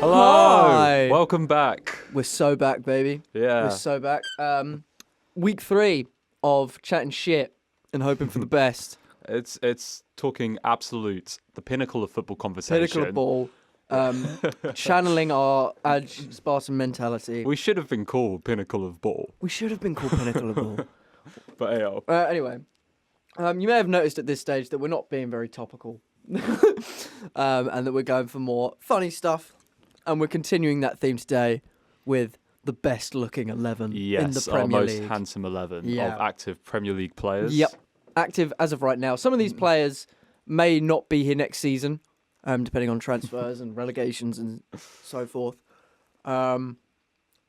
Hello! Hi! Welcome back. We're so back, baby. Yeah. We're so back. Week 3 of chatting shit and hoping for the best. It's talking absolute, the pinnacle of football conversation. Pinnacle of ball. Channeling our Spartan mentality. We should have been called Pinnacle of Ball. We should have been called Pinnacle of ball. But hey, Anyway, you may have noticed at this stage that we're not being very topical. And that we're going for more funny stuff. And we're continuing that theme today with the best looking 11 in the yes, Premier our most League. handsome 11 Yeah. of active Premier League players. Yep. Active as of right now. Some of these players may not be here next season, depending on transfers and relegations and so forth. But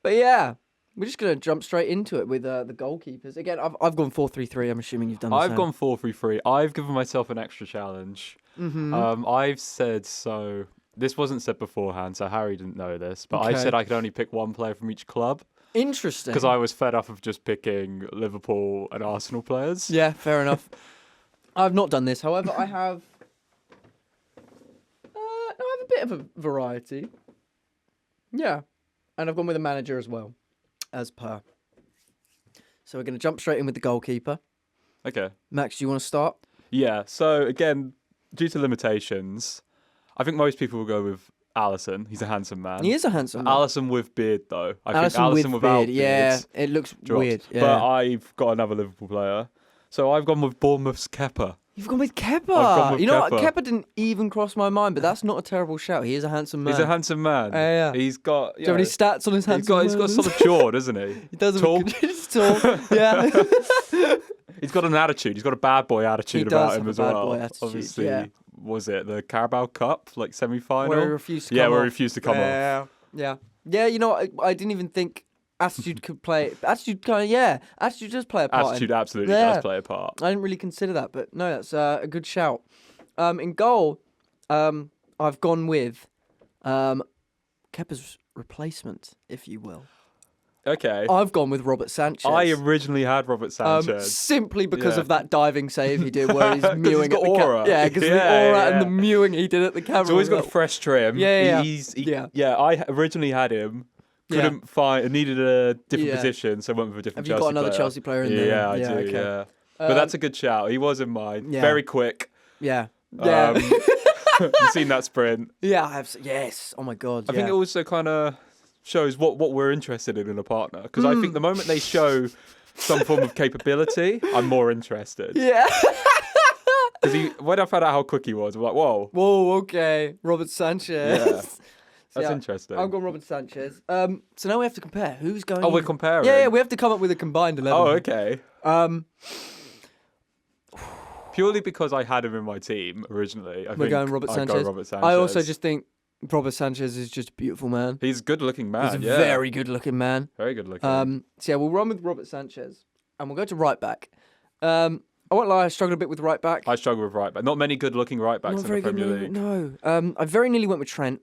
yeah, we're just going to jump straight into it with the goalkeepers. Again, I've gone 4-3-3. I'm assuming you've done the same. I've gone 4-3-3. I've given myself an extra challenge. Mm-hmm. I've said so. This wasn't said beforehand, so Harry didn't know this. But I Okay. said I could only pick one player from each club Interesting. because I was fed up of just picking Liverpool and Arsenal players. Yeah, fair enough. I've not done this. However, I have... I have a bit of a variety. Yeah. And I've gone with a manager as well, as per. So we're going to jump straight in with the goalkeeper. Okay. Max, do you want to start? Yeah, so again, due to limitations, I think most people will go with Alisson. He's a handsome man. He is a handsome man. Alisson with beard, though. I think Alisson Alisson with without beard. Yeah, beard it looks dropped. weird. Yeah. But I've got another Liverpool player. So I've gone with Bournemouth's Kepa. You've gone with Kepa. I've gone with you know what? Kepa. Kepa didn't even cross my mind, but that's not a terrible shout. He is a handsome man. He's a handsome man. Yeah. He's got... Do you have any stats on his handsome He's got a man? solid jaw, doesn't he? He does have Tall. He's tall. Yeah. He's got an attitude. He's got a bad boy attitude He about does him have a as bad well. boy attitude, Obviously, yeah. was it the Carabao Cup, like semi-final? Where he refused to come Yeah, where off. he refused to come off. Yeah. Yeah, you know, I didn't even think attitude could play... Attitude does play a part in... Attitude absolutely Yeah. does play a part. I didn't really consider that, but no, that's a good shout. In goal, I've gone with Kepa's replacement, if you will. Okay. I've gone with Robert Sanchez. I originally had Robert Sanchez. Simply because Yeah. of that diving save he did where he's 'Cause mewing he's got at the aura. Yeah, because Yeah, the aura yeah. and the mewing he did at the camera. He's always was got a like- fresh trim. Yeah. I originally had him. Couldn't find. Needed a different Yeah. position, so I went with a different Have you Chelsea got another player. Chelsea player in there? Yeah, I do. okay. Yeah. But that's a good shout. He was in mine. Yeah. Very quick. Yeah. Yeah. You've seen that sprint. Yeah, I have. Yes. Oh my God. I think it also kind of shows what we're interested in a partner. Because I think the moment they show some form of capability, I'm more interested. Yeah. Because when I found out how quick he was, I'm like, whoa, Whoa. Okay. Robert Sanchez. Yeah. So, that's yeah, interesting. I've gone Robert Sanchez. So now we have to compare. Who's going? Oh, we're in? comparing. Yeah, we have to come up with a combined 11. Oh, okay. Um, Purely because I had him in my team originally. we're going Robert I'd Sanchez. Go Robert Sanchez. I also just think Robert Sanchez is just a beautiful man. He's a good-looking man. He's a yeah. very good-looking man. very good-looking. So yeah, we'll run with Robert Sanchez, and we'll go to right back. I won't lie, I struggled a bit with right back. I struggle with right back. Not many good-looking right backs Not in very the Premier good. League. No. I very nearly went with Trent.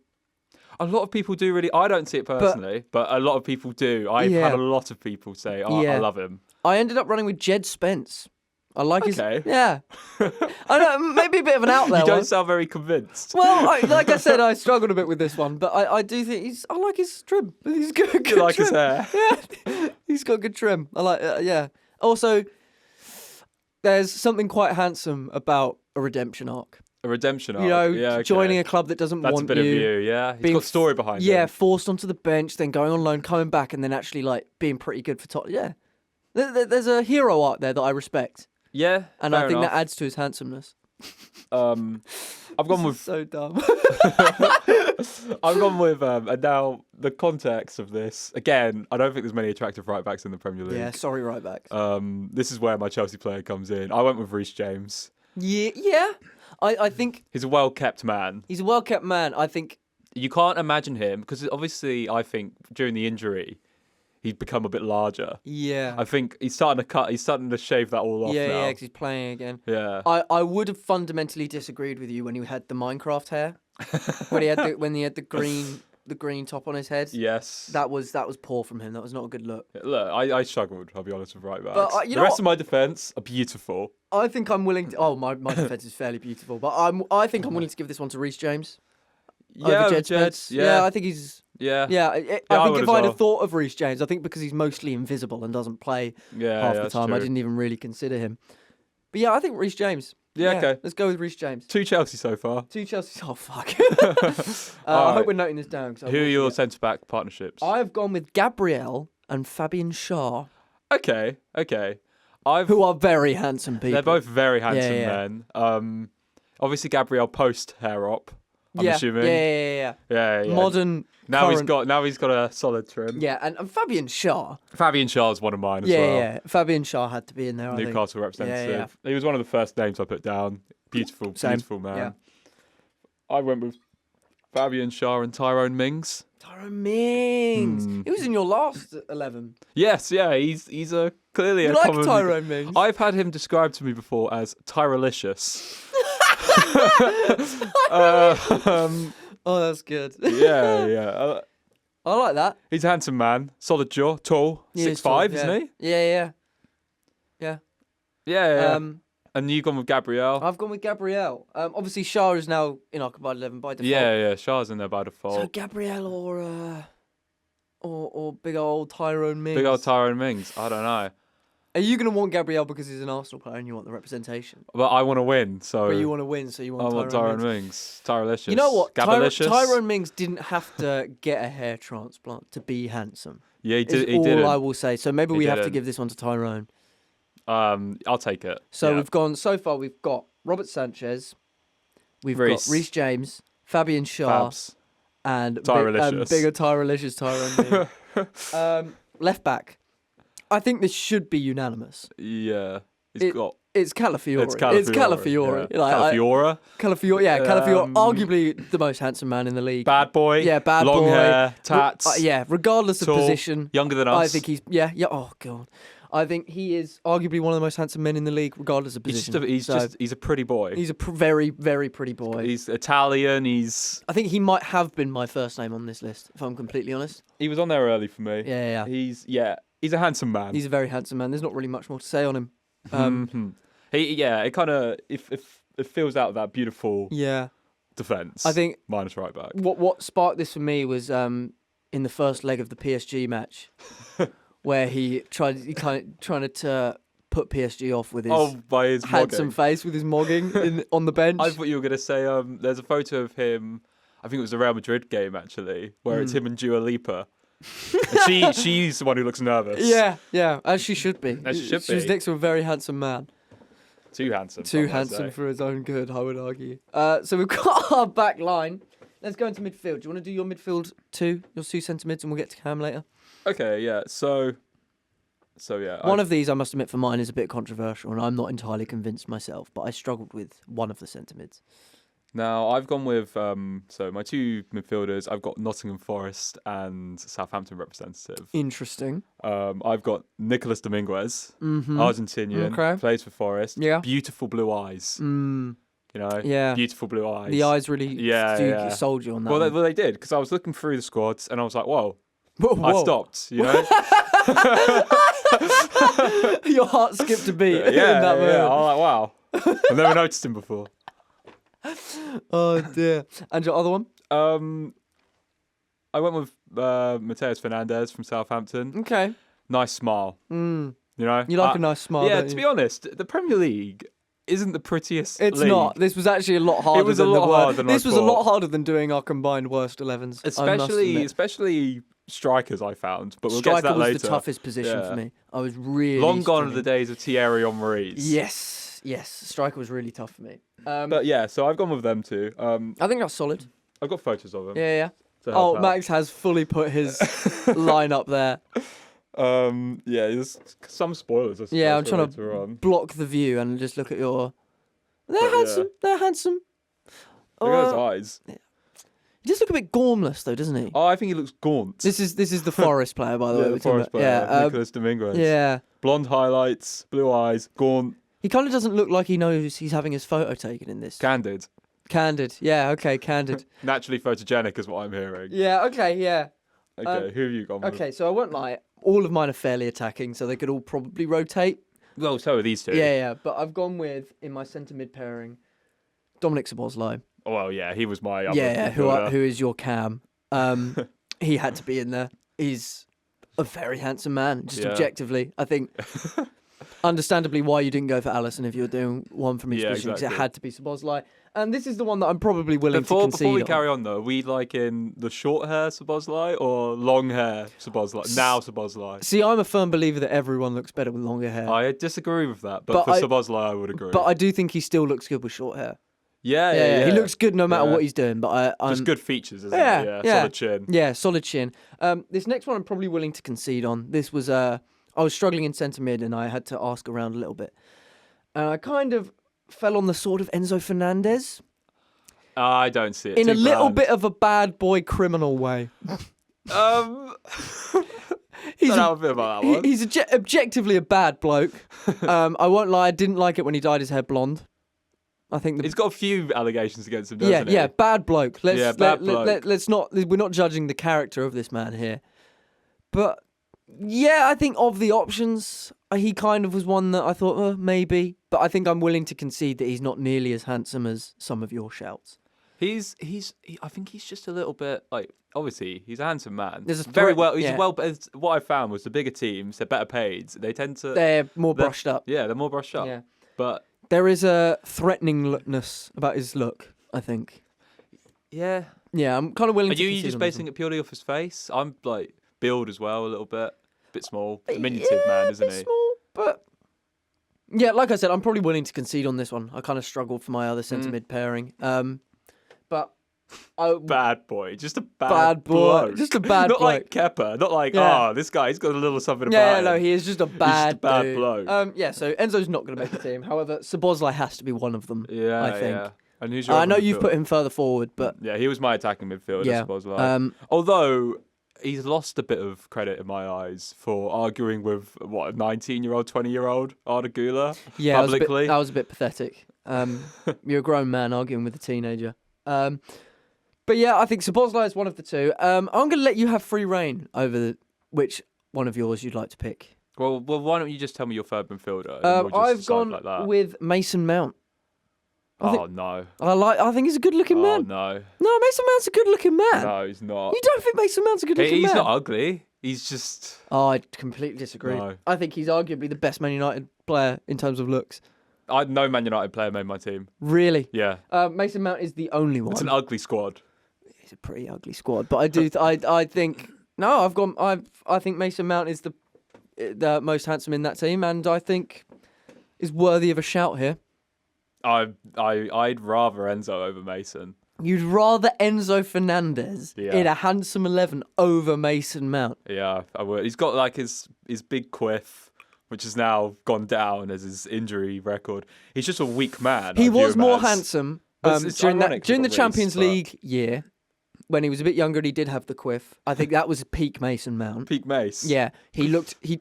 A lot of people do really. I don't see it personally, but a lot of people do. I've Yeah. had a lot of people say, "Oh, Yeah. I love him." I ended up running with Jed Spence. I like Okay. his. Yeah. I know, maybe a bit of an outlier. You don't one. sound very convinced. Well, like I said, I struggled a bit with this one, but I do think I like his trim. He's good. You good like trim. his hair. Yeah, he's got good trim. I like. Yeah. Also, there's something quite handsome about a redemption arc. A redemption arc. You know, yeah, okay. joining a club that doesn't That's want a bit you. of you. Yeah, he's being got story behind Yeah, him. forced onto the bench, then going on loan, coming back, and then actually like being pretty good for top. Yeah, there's a hero arc there that I respect, Yeah, and fair I think enough. that adds to his handsomeness. I've gone with So dumb. I've gone with and now the context of this again. I don't think there's many attractive right backs in the Premier League. Yeah, sorry, right back. This is where my Chelsea player comes in. I went with Reece James. Yeah. I think He's a well-kept man. he's a well-kept man. I think. You can't imagine him because obviously I think during the injury he's become a bit larger. Yeah. I think he's starting to cut. He's starting to shave that all off Yeah, now. because he's playing again. Yeah. I would have fundamentally disagreed with you when you had the Minecraft hair, when he had the green top on his head. Yes. That was poor from him. That was not a good look. Look, I struggled. I'll be honest with right backs. But, you the know rest what? of my defence are beautiful. I think I'm willing to. Oh, my defense is fairly beautiful, but I think I'm willing to give this one to Reece James. Yeah, Jed Jeds, Spence. yeah. I think he's. Yeah. Yeah, I I think would if as I'd well. have thought of Reece James, I think because he's mostly invisible and doesn't play Yeah, half the that's time, I true. didn't even really consider him. But yeah, I think Reece James. Yeah, okay. Let's go with Reece James. 2 Chelsea so far. 2 Chelsea. Oh, fuck. I Alright. hope we're noting this down. Who are your centre-back partnerships? I've gone with Gabriel and Fabian Schär, Okay. who are very handsome people. They're both very handsome Yeah. men. Obviously Gabriel post hair up. I'm assuming. Yeah. Yeah. Modern. Now current- he's got a solid trim. Yeah, and Fabian Schär. Fabian Schär's one of mine as well. Yeah. Fabian Schär had to be in there. I think. Newcastle representative. He was one of the first names I put down. Beautiful man. Yeah. I went with Fabian Schär and Tyrone Mings. Tyrone Mings. He was in your last 11. Yes, yeah, he's a clearly You a like common. Tyrone Mings? I've had him described to me before as Tyrolicious. Oh, that's good. Yeah. I like that. He's a handsome man, solid jaw, tall, He is 6'5", tall, isn't he? Yeah. Yeah. And you gone with Gabriel? I've gone with Gabriel. Obviously, Schär is now in our combined 11 by default. Yeah. Schär's in there by default. So Gabriel or big old Tyrone Mings. Big old Tyrone Mings. I don't know, Are you going to want Gabriel because he's an Arsenal player and you want the representation? but I want to win, so But you want to win, so you I want want Tyrone Tyrone Mings. Mings. Tyrolicious. You know what? Gabalicious. Tyrone Mings didn't have to get a hair transplant to be handsome. Yeah, he did. Is He all didn't. I will say. So maybe He we have to didn't. give this one to Tyrone. I'll take it. So yeah. we've gone so far. We've got Robert Sanchez, we've Reece. got Reece James, Fabian Schär, Fabs. and Tyrolicious. bigger Tyrolicious Tyrone Mings. Left back. I think this should be unanimous. Yeah. It's Calafiori. It's Calafiori. It's Calafiori. Yeah. Like, Calafiora. Calafiori. Yeah, Calafiori. Um, Arguably the most handsome man in the league. Bad boy. Yeah, bad long boy. hair. Tats. Yeah, regardless of tall, position. Younger than us. I think he's oh god. I think he is arguably one of the most handsome men in the league, regardless of position. He's a pretty boy. He's a very, very pretty boy. He's Italian. I think he might have been my first name on this list, if I'm completely honest. He was on there early for me. Yeah. He's a handsome man. He's a very handsome man. There's not really much more to say on him. It kind of it fills out that beautiful Yeah. defense. I think minus right back. what sparked this for me was in the first leg of the PSG match, where he trying to put PSG off with his By his handsome mogging. face, with his mogging on the bench. I thought you were gonna say there's a photo of him. I think it was the Real Madrid game actually, where it's him and Dua Lipa. And she's the one who looks nervous. Yeah, as she should be. As she should She was be. next to a very handsome man. Too handsome. Too some might handsome say. for his own good, I would argue. So we've got our back line. Let's go into midfield. Do you want to do your midfield too? Your two centre mids, and we'll get to Cam later. Okay, yeah. So yeah. One of these, I must admit, for mine is a bit controversial, and I'm not entirely convinced myself. But I struggled with one of the centre mids. Now I've gone with so my two midfielders. I've got Nottingham Forest and Southampton representative. Interesting. I've got Nicolas Dominguez, Argentinian, Okay. plays for Forest. Yeah. Beautiful blue eyes. You know. Yeah. Beautiful blue eyes. The eyes really sold you on that. Well, they did because I was looking through the squads and I was like, whoa. Whoa. I stopped. You know. Your heart skipped a beat in yeah. that moment. I was like, wow. I've never noticed him before. Oh dear. And your other one? I went with Mateus Fernandes from Southampton. Okay. Nice smile. You know? You like a nice smile, Yeah, don't to you? be honest, the Premier League isn't the prettiest It's league. not. This was actually a lot harder. It was a than lot the harder than I This was a lot thought. harder than doing our combined worst 11s. Especially strikers, I found. But we'll Striker get to that was later. the toughest position Yeah. for me. I was really Long gone are struggling. the days of Thierry Henry's. Yes. Striker was really tough for me. But yeah, so I've gone with them too. I think that's solid. I've got photos of them. Yeah. to help out. Max has fully put his line up there. Yeah, there's some spoilers. I suppose, Yeah, I'm for trying later to on. block the view and just look at your. They're But, yeah. handsome. They're handsome. Look at his eyes. He does look a bit gormless though, doesn't he? Oh, I think he looks gaunt. This is the Forest player, by the way. Yeah, we're the talking Forest about. player, Yeah, Nicolas Dominguez. yeah. Blonde highlights, blue eyes, gaunt, He kind of doesn't look like he knows he's having his photo taken in this. candid. Candid. Yeah. Okay. Candid. Naturally photogenic is what I'm hearing. Yeah. Okay. Yeah. Okay, who have you gone with? Okay. So I won't lie. All of mine are fairly attacking, so they could all probably rotate. Well, so are these two. Yeah. But I've gone with in my centre mid pairing, Dominic Szoboszlai. Well, yeah, he was my other Yeah, midfielder. who is your Cam? He had to be in there. He's a very handsome man, just objectively. I think, understandably, why you didn't go for Alisson if you were doing one from each position, because it had to be Szoboszlai. And this is the one that I'm probably willing to concede Before we on. carry on, though, are we liking the short hair Szoboszlai or long hair Szoboszlai? Now Szoboszlai. See, I'm a firm believer that everyone looks better with longer hair. I disagree with that, but for Szoboszlai, I would agree. But I do think he still looks good with short hair. Yeah. He looks good no matter what he's doing. But just good features, isn't it? Yeah, solid chin. Yeah, solid chin. This next one I'm probably willing to concede on. This was I was struggling in centre mid and I had to ask around a little bit. And I kind of fell on the sword of Enzo Fernandez. I don't see it. In Too a little bland. bit of a bad boy criminal way. He's a bit about that one. He's objectively a bad bloke. I won't lie, I didn't like it when he dyed his hair blonde. I think he's got a few allegations against him, doesn't he? Yeah, bad bloke. Bad bloke. Let's not. We're not judging the character of this man here, but yeah, I think of the options, he kind of was one that I thought maybe, but I think I'm willing to concede that he's not nearly as handsome as some of your shouts. I think he's just a little bit like. Obviously, he's a handsome man. He's well. What I found was the bigger teams, they're better paid. They're more brushed up. Yeah, they're more brushed up. Yeah. But there is a threateningness about his look, I think. Yeah. Yeah, I'm kind of willing to. Are you just basing it purely off his face? I'm like build as well, a little bit small. Diminutive man, isn't he? Small, but yeah, like I said, I'm probably willing to concede on this one. I kind of struggled for my other centre mid pairing. But bad boy, just a bad boy, bloke. just a bad not bloke. Like Kepa, not like this guy. He's got a little something about Yeah, him. no, he is just a bad, dude. bloke. Yeah, so Enzo's not going to make the team. However, Szoboszlai has to be one of them. Yeah, I think. Yeah. And who's your I know other you've midfielder? put him further forward, but yeah, he was my attacking midfielder. Yeah. Szoboszlai. Although he's lost a bit of credit in my eyes for arguing with a 19-year-old, 20-year-old Arda Güler publicly. That was a bit pathetic. You're a grown man arguing with a teenager. But yeah, I think Szoboszlai is one of the two. I'm going to let you have free reign over which one of yours you'd like to pick. Well, why don't you just tell me your third midfielder? And we'll just I've decide gone like that. with Mason Mount. No. I think he's a good-looking man. No. No, Mason Mount's a good-looking man. No, he's not. You don't think Mason Mount's a good-looking man? He's not ugly. He's just... Oh, I completely disagree. No. I think he's arguably the best Man United player in terms of looks. No Man United player made my team. Really? Yeah. Mason Mount is the only one. It's an ugly squad. It's a pretty ugly squad, but I do. I think no. I think Mason Mount is the most handsome in that team, and I think is worthy of a shout here. I'd rather Enzo over Mason. You'd rather Enzo Fernandez Yeah. in a handsome 11 over Mason Mount. Yeah, I would. He's got like his big quiff, which has now gone down as his injury record. He's just a weak man. He I view was him more as. handsome It's during ironic the for Champions Reece, but- League year. When he was a bit younger and he did have the quiff. I think that was peak Mason Mount. Peak Mace. Yeah, he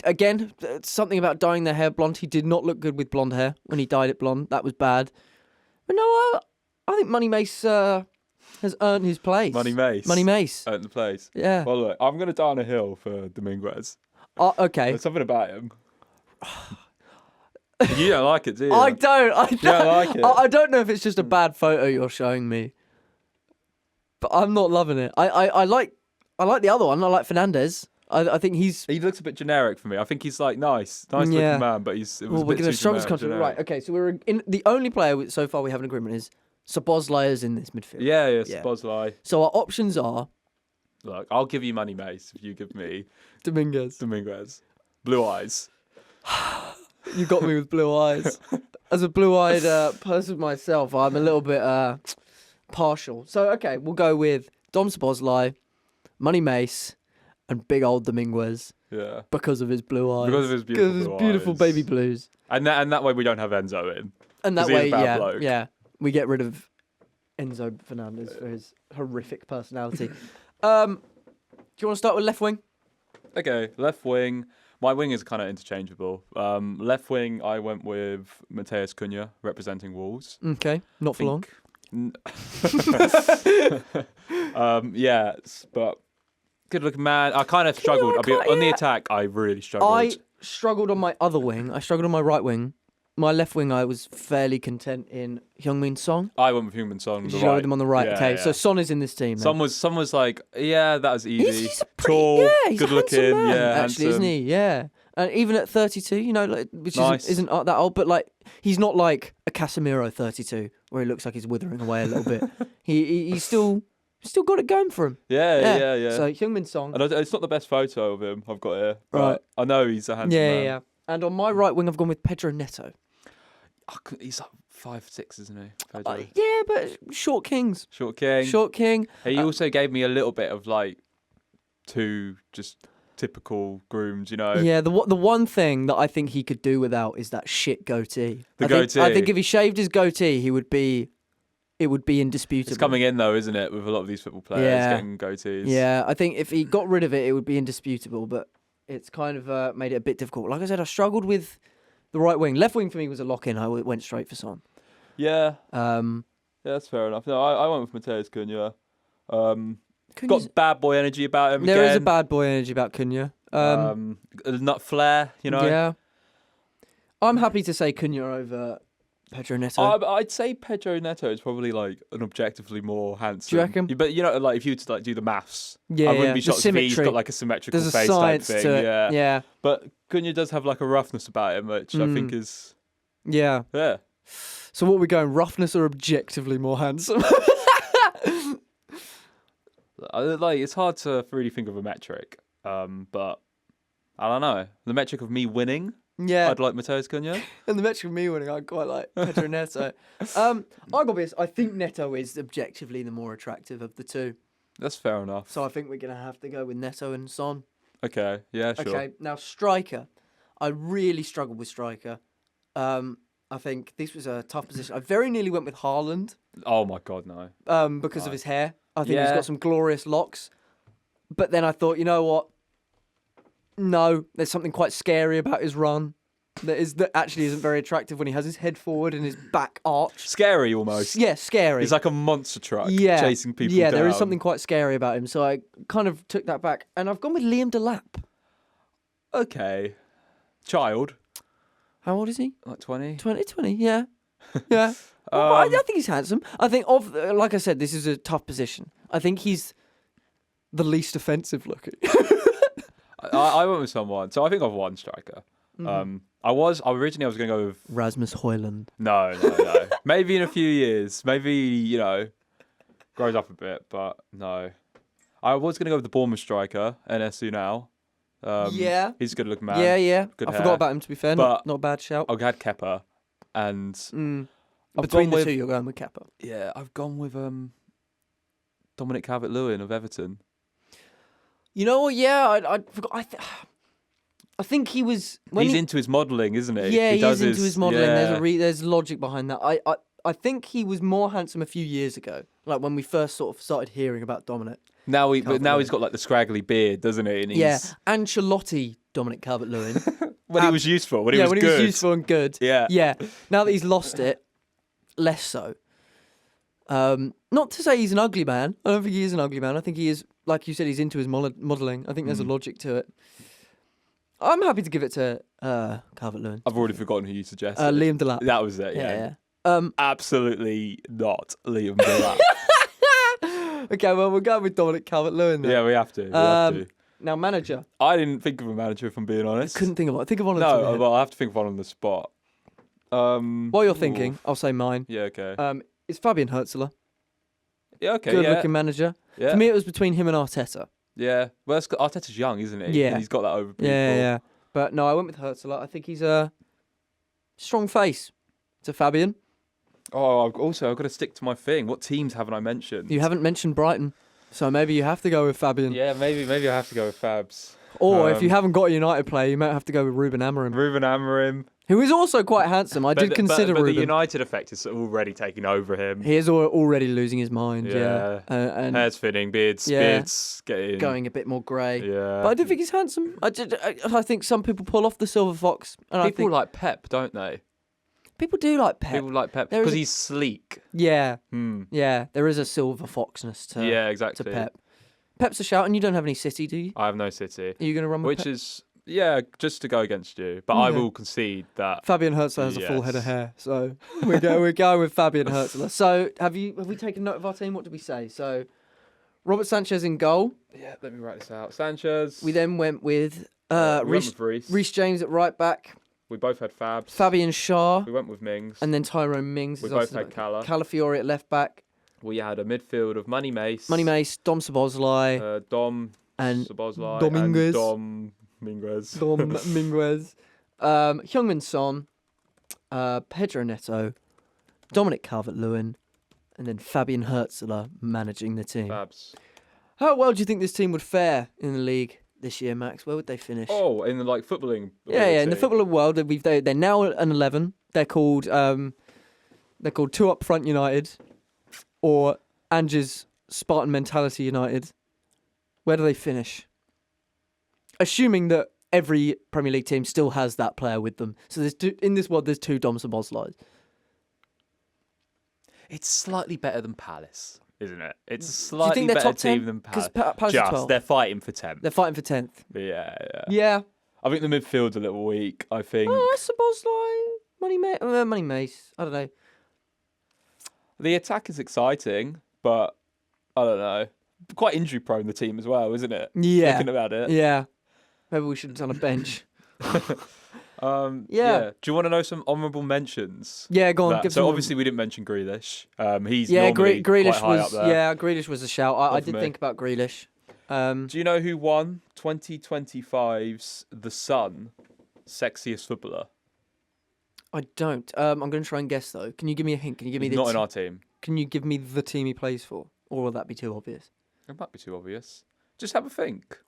again, something about dyeing their hair blonde. He did not look good with blonde hair when he dyed it blonde. That was bad. But no, I think Money Mace has earned his place. Money Mace. Earned the place. Yeah. Well, look, I'm going to die on a hill for Dominguez. Okay. There's something about him. You don't like it, do you? I don't like it. I don't know if it's just a bad photo you're showing me. But I'm not loving it. I like the other one. I like Fernandez. I think he looks a bit generic for me. I think he's like nice looking man, but he's. Well, we're going to struggle to concentrate. Right. Okay. So we're in the only player so far we have an agreement is Szoboszlai is in this midfield. Yeah, Szoboszlai. So our options are. Look, I'll give you Money Mace if you give me Dominguez. Blue eyes. You got me with blue eyes. As a blue-eyed person myself, I'm a little bit partial. So, okay, we'll go with Dom Szoboszlai, Money Mace, and big old Dominguez. Yeah. Because of his blue eyes. Because of his beautiful beautiful eyes. baby blues. And that way we don't have Enzo in. And that 'Cause he's a way, bad bloke. we get rid of Enzo Fernandez for his horrific personality. Do you want to start with left wing? Okay, left wing. My wing is kind of interchangeable. Left wing, I went with Mateus Cunha, representing Wolves. Okay, not for long. But good looking man. I kind of struggled. On the attack, I really struggled. I struggled on my other wing. I struggled on my right wing. my left wing, I was fairly content in Heung-min Son. I went with Human Son. Did you go with him on the right? Yeah, Okay, yeah. so Son is in this team. Then. Some was like, yeah, that was easy. He's a pretty, Tall, yeah, he's good a handsome looking, man, yeah, actually, handsome. isn't he? Yeah, and even at 32, you know, like, which Nice. isn't that old, but like he's not like a Casemiro 32, where he looks like he's withering away a little bit. He's still got it going for him. Yeah. So Heung-min Son. And it's not the best photo of him I've got here, but Right. I know he's a handsome man. Yeah. And on my right wing, I've gone with Pedro Neto. He's like 5'6", isn't he? Pedro? Yeah, but short kings. Short king. Short king. He also gave me a little bit of like two just typical grooms, you know. Yeah, the one thing that I think he could do without is that shit goatee. Goatee. I think if he shaved his goatee, it would be indisputable. It's coming in though, isn't it, with a lot of these football players getting goatees. Yeah, I think if he got rid of it, it would be indisputable. But it's kind of made it a bit difficult. Like I said, I struggled with the right wing. Left wing for me was a lock-in. I went straight for Son. Yeah. Yeah, That's fair enough. No, I went with Mateus Cunha. Cunha's- Got bad boy energy about him. There is a again. bad boy energy about Cunha. Nut flair, you know. Yeah. I'm happy to say Cunha over Pedro Neto. I'd say Pedro Neto is probably like an objectively more handsome. Do you reckon? But you know, like if you were to like do the maths, Yeah, I wouldn't yeah. be The shocked if he's symmetry. got like a symmetrical There's a face type science thing. to it. Yeah. Yeah. But Cunha does have like a roughness about him, which I think is Yeah. yeah. So what are we going? Roughness or objectively more handsome? Like it's hard to really think of a metric. But I don't know. The metric of me winning, Yeah. I'd like Mateus Cunha. And the metric of me winning, I quite like Pedro Neto. I gotta be honest, I think Neto is objectively the more attractive of the two. That's fair enough. So I think we're gonna have to go with Neto and Son. Okay, yeah, sure. Okay, now striker. I really struggled with striker. I think this was a tough position. I very nearly went with Haaland Oh my god, no. because of his hair. I think he's Yeah. got some glorious locks. But then I thought, you know what? No, there's something quite scary about his run. That actually isn't very attractive when he has his head forward and his back arched. Scary almost. Yeah, scary. He's like a monster truck yeah, chasing people Yeah, down. there is something quite scary about him. So I kind of took that back. And I've gone with Liam Delap. Okay. Child. How old is he? Like 20? 20, yeah. Yeah. Well, I think he's handsome. I think, like I said, this is a tough position. I think he's the least offensive looking. I went with someone. So I think I've one striker. Mm-hmm. I was going to go with... Rasmus Højlund. No. Maybe in a few years. Maybe, you know, grows up a bit, but no. I was going to go with the Bournemouth striker, NSU now. Yeah. He's a good looking man. Yeah. Good I hair. forgot about him, to be fair. But Not a bad shout. I had Kepa, and I've Between gone the with, two, you're going with Kepa. Yeah, I've gone with Dominic Calvert-Lewin of Everton. You know what? Yeah, I forgot. I think he was... He's into his modelling, isn't he? Yeah, he he's into his modelling. Yeah. There's logic behind that. I think he was more handsome a few years ago, like when we first sort of started hearing about Dominic. Now he's Calvert-Lewin. got like the scraggly beard, doesn't he? And Yeah, he's, Ancelotti Dominic Calvert-Lewin. when he was useful, when he was when good. he was useful and good. Yeah. Yeah. Now that he's lost it, less so. Not to say he's an ugly man. I don't think he is an ugly man. I think he is, like you said, he's into his modelling. I think there's a logic to it. I'm happy to give it to Calvert-Lewin. I've already forgotten who you suggested. Liam Delap. That was it, yeah. Yeah. Absolutely not Liam Delap. Okay, well, we'll go with Dominic Calvert-Lewin then. Yeah, we have to. Now, manager. I didn't think of a manager, if I'm being honest. Couldn't think of one. Think of one. on the top of your No, head. well, I have to think of one on the spot. While you're thinking, I'll say mine. Yeah, okay. It's Fabian Hurtzler. Yeah, okay, Good-looking manager. Yeah. For me, it was between him and Arteta. Yeah. Well, Arteta's young, isn't he? Yeah. And he's got that over people. Yeah. But no, I went with Hurtzler. I think he's a strong face to Fabian. Oh, I've got to stick to my thing. What teams haven't I mentioned? You haven't mentioned Brighton, so maybe you have to go with Fabian. Yeah, maybe I have to go with Fabs. Or if you haven't got a United player, you might have to go with Ruben Amorim, Ruben Amorim. who is also quite handsome. I did consider but Ruben. the United effect is already taking over him. He is already losing his mind. Yeah. And Hair's thinning, beards getting going a bit more grey. Yeah. But I do think he's handsome. I think some people pull off the silver fox. And I People think like Pep, don't they? people do like Pep. People like Pep There is because a- he's sleek. Yeah. Hmm. Yeah. There is a silver foxness to Yeah, to exactly. Pep. Pep's a shout, and you don't have any City, do you? I have no City. Are you going to run with Which Pep? is Yeah, just to go against you, but I Okay. will concede that. Fabian Hertzler has a full head of Yes. hair, so we're going with Fabian Hertzler. So have we taken note of our team? What did we say? So Robert Sanchez in goal. Yeah, let me write this out. Sanchez. We then went with we went Reece with Reece. Reece James at right back, We both had Fabs. Fabian Schär, We went with Mings. and then Tyrone Mings. We is both also had Cala. Calafiori at left back, We had a midfield of Money Mace. Money Mace, Dom Szoboszlai, Dom and Szoboszlai Dominguez. and Dom Minguez. Dom Minguez, Heung-min Son, Pedro Neto, Dominic Calvert-Lewin, and then Fabian Hertzler managing the team. Fabs. How well do you think this team would fare in the league this year, Max? Where would they finish? Oh, in the footballing. yeah. In the footballing world, they're now an 11. They're called Two Up Front United, or Ange's Spartan Mentality United. Where do they finish? Assuming that every Premier League team still has that player with them. So in this world, there's two Dom Szoboszlais. It's slightly better than Palace, isn't it? It's a Do you slightly think they're better top 10? team than Because Palace. Palace are Just 12. they're fighting for 10th. They're fighting for 10th. Yeah. Yeah. I think the midfield's a little weak. I think Szoboszlai, Money Mace. I don't know. the attack is exciting, but I don't know. Quite injury prone, the team as well, isn't it? Yeah. Thinking about it. Yeah. Maybe we should have done a bench. Yeah. Yeah. Do you want to know some honourable mentions? Yeah, go on. That- Give so some- obviously we didn't mention Grealish. He's yeah, normally Grealish quite high was up there. Grealish was a shout. I Of did me. think about Grealish. Do you know who won 2025's The Sun Sexiest Footballer? I don't. I'm going to try and guess though. Can you give me a hint? Can you give me He's not in our team. Can you give me the team he plays for, or will that be too obvious? It might be too obvious. Just have a think.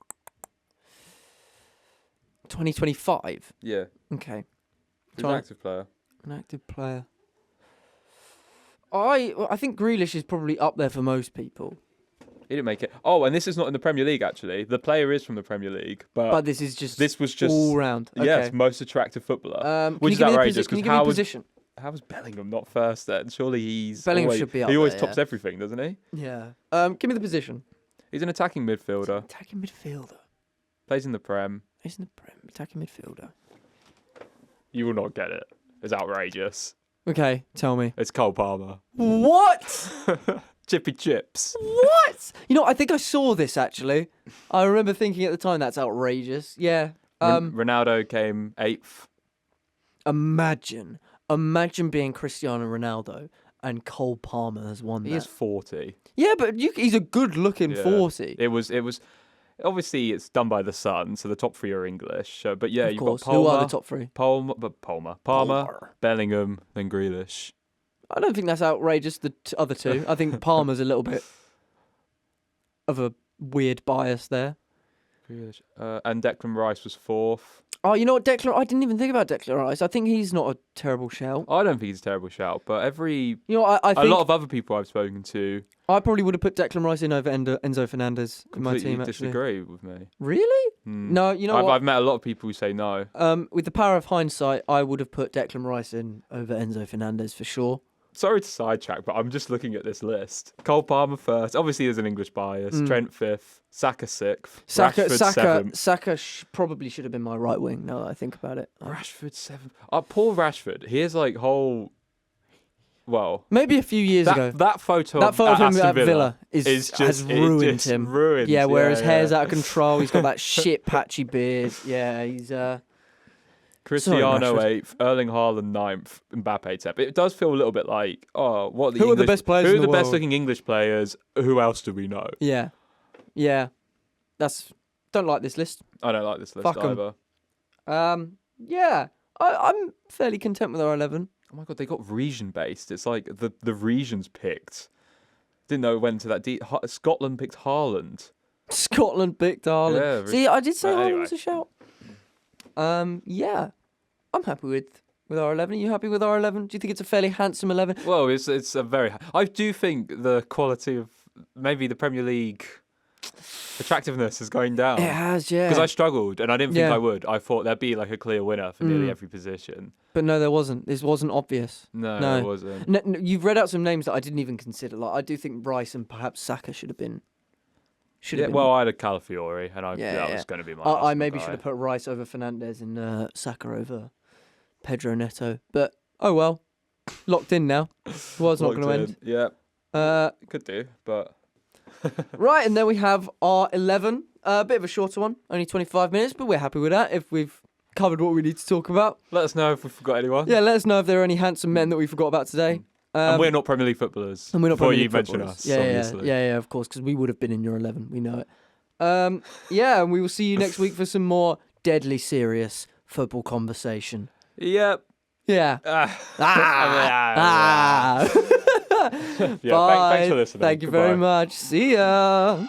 2025. Yeah. Okay, He's an active player. an active player. I think Grealish is probably up there for most people, He didn't make it. Oh, and this is not in the Premier League, actually. The player is from the Premier League, but this is just this was just all round. Okay. yes, most attractive footballer. Can Which you is give me the outrageous Can you because give me a position? how was Bellingham not first then? Surely he's Bellingham always, should be up he always there, tops yeah. everything, doesn't he? Yeah. Give me the position. He's an attacking midfielder. Attacking midfielder. Plays in the Prem. He's in the Prem. Attacking midfielder. You will not get it. It's outrageous. Okay, tell me. It's Cole Palmer. What? Chippy Chips. What? You know, I think I saw this actually. I remember thinking at the time that's outrageous. Yeah. Ronaldo came 8th. Imagine being Cristiano Ronaldo and Cole Palmer has won He that. is 40. Yeah, but he's a good-looking Yeah. 40. It was. Obviously, it's done by the Sun, so the top 3 are English. But yeah, Of you've course. got Palmer. Who are the top 3? Palmer, Palmer. Bellingham, then Grealish. I don't think that's outrageous. The other two. I think Palmer's a little bit of a weird bias there. Grealish. And Declan Rice was 4th. Oh, you know what, I didn't even think about Declan Rice. I think he's not a terrible shout. I don't think he's a terrible shout, but You know, I a think lot of other people I've spoken to I probably would have put Declan Rice in over Enzo Fernandez in my completely team. Actually, disagree with me. really? Hmm. No, you know I've what? met a lot of people who say no. With the power of hindsight, I would have put Declan Rice in over Enzo Fernandez for sure. Sorry to sidetrack, but I'm just looking at this list. Cole Palmer 1st. Obviously, there's an English bias. Trent 5th. Saka 6th. Rashford 7th. Saka probably should have been my right wing. Now that I think about it, Rashford 7th. Poor Rashford. He has whole. Well, maybe a few years ago. that photo That photo at of him Aston at Villa is has ruined him. Ruined. Yeah, where his hair's yeah. out of control. He's got that shit patchy beard. Yeah, he's Cristiano Rashford. 8th, Erling Haaland 9th, Mbappe 10th. It does feel a little bit like, what Who are the best players Who in are the the best world? looking English players? Who else do we know? yeah. Don't like this list. I don't like this list Fuck 'em. either. Yeah, I'm fairly content with our 11. Oh my god, they got region based. It's like the regions picked. Didn't know it went to that deep. Scotland picked Haaland. Scotland picked Haaland. Yeah, See, I did say Haaland anyway. was a shout. Yeah, I'm happy with our 11. Are you happy with our 11? Do you think it's a fairly handsome 11? Well, it's a very. I do think the quality of maybe the Premier League attractiveness is going down. It has, yeah. Because I struggled and I didn't think Yeah. I would. I thought there'd be like a clear winner for nearly every position. But no, there wasn't. This wasn't obvious. No, it wasn't. No, you've read out some names that I didn't even consider. Like I do think Rice and perhaps Saka should have been Should Yeah, have been. well, I had a Calafiori, and Yeah, that yeah. was going to be my I Arsenal maybe guy. should have put Rice over Fernandez and Saka over Pedro Neto. But oh well, locked in now. The world's not going to end. Yeah, could do, but Right, and then we have our 11. A bit of a shorter one, only 25 minutes, but we're happy with that if we've covered what we need to talk about. let us know if we forgot anyone. Yeah, let us know if there are any handsome men that we forgot about today. And we're not Premier League footballers. And we're not before Premier you League mention footballers. us, Yeah, obviously. yeah, of course, because we would have been in your 11. We know it. Yeah, and we will see you next week for some more deadly serious football conversation. Yep. Yeah. Yeah, Bye. thanks for listening. Thank you very Goodbye. much. See ya.